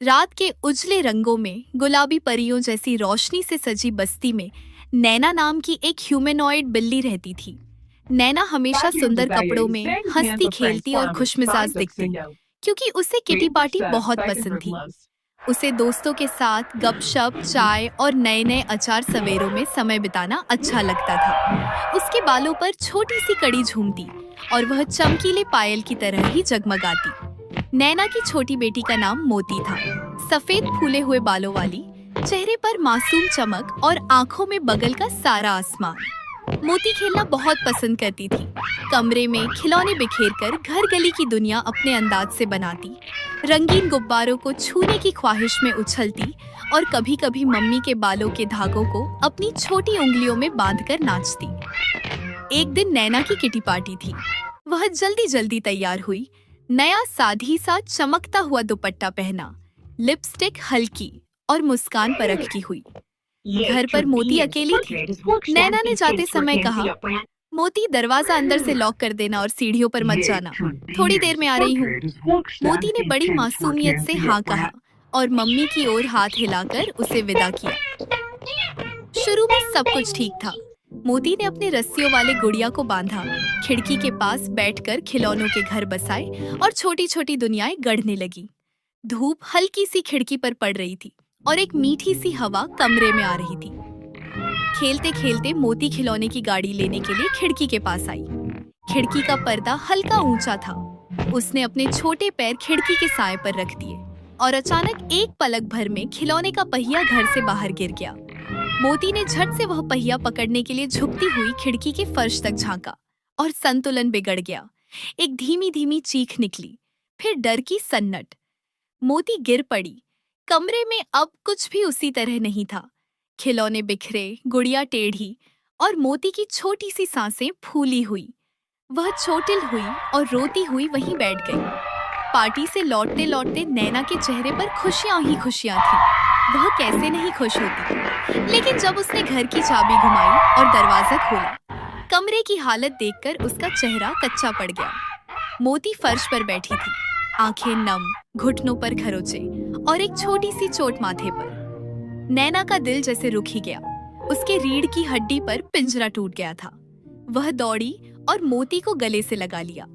रात के उजले रंगों में गुलाबी परियों जैसी रोशनी से सजी बस्ती में नैना नाम की एक ह्यूमैनॉइड बिल्ली रहती थी। नैना हमेशा सुंदर कपड़ों में हंसती खेलती और खुशमिजाज दिखती, क्योंकि उसे किटी पार्टी बहुत पसंद थी। उसे दोस्तों के साथ गपशप, चाय और नए नए अचार सवेरों में समय बिताना अच्छा लगता था। उसके बालों पर छोटी सी कड़ी झूमती और वह चमकीले पायल की तरह ही जगमगाती। नैना की छोटी बेटी का नाम मोती था। सफेद फूले हुए बालों वाली, चेहरे पर मासूम चमक और आंखों में बगल का सारा आसमान। मोती खेलना बहुत पसंद करती थी। कमरे में खिलौने बिखेरकर घर गली की दुनिया अपने अंदाज से बनाती, रंगीन गुब्बारों को छूने की ख्वाहिश में उछलती और कभी-कभी मम्मी के बालों के धागों को अपनी छोटी उंगलियों में बांधकर नाचती। एक दिन नैना की किटी पार्टी थी। वह जल्दी-जल्दी तैयार हुई, नया साधी सा चमकता हुआ दुपट्टा पहना, लिपस्टिक हल्की और मुस्कान परखती हुई। घर पर मोती अकेली थी। नैना ने जाते समय कहा, मोती दरवाजा अंदर से लॉक कर देना और सीढ़ियों पर मत जाना, थोड़ी देर में आ रही हूँ। मोती ने बड़ी मासूमियत से हाँ कहा और मम्मी की ओर हाथ हिलाकर उसे विदा किया। शुरू में सब कुछ ठीक था। मोती ने अपने रस्सियों वाले गुड़िया को बांधा, खिड़की के पास बैठकर खिलौनों के घर बसाए और छोटी छोटी दुनियाएं गढ़ने लगी। धूप हल्की सी खिड़की पर पड़ रही थी और एक मीठी सी हवा कमरे में आ रही थी। खेलते खेलते मोती खिलौने की गाड़ी लेने के लिए खिड़की के पास आई। खिड़की का पर्दा हल्का ऊंचा था। उसने अपने छोटे पैर खिड़की के साए पर रख दिए और अचानक एक पलक भर में खिलौने का पहिया घर से बाहर गिर गया। मोती ने झट से वह पहिया पकड़ने के लिए झुकती हुई खिड़की के फर्श तक झांका और संतुलन बिगड़ गया। एक धीमी धीमी चीख निकली, फिर डर की सन्नट। मोती गिर पड़ी। कमरे में अब कुछ भी उसी तरह नहीं था। खिलौने बिखरे, गुड़िया टेढ़ी और मोती की छोटी सी सांसें फूली हुई। वह चोटिल हुई और रोती हुई वहीं बैठ गई। पार्टी से लौटते लौटते नैना के चेहरे पर खुशियां ही खुशियां थी। वह कैसे नहीं खुश होती। लेकिन जब उसने घर की चाबी घुमाई और दरवाजा खोला, कमरे की हालत देखकर उसका चेहरा कच्चा पड़ गया। मोती फर्श पर बैठी थी, आंखें नम, घुटनों पर खरोंचे और एक छोटी सी चोट माथे पर। नैना का दिल जैसे रुक ही गया। उसके रीढ़ की हड्डी पर पिंजरा टूट गया था। वह दौड़ी और मोती को गले से लगा लिया।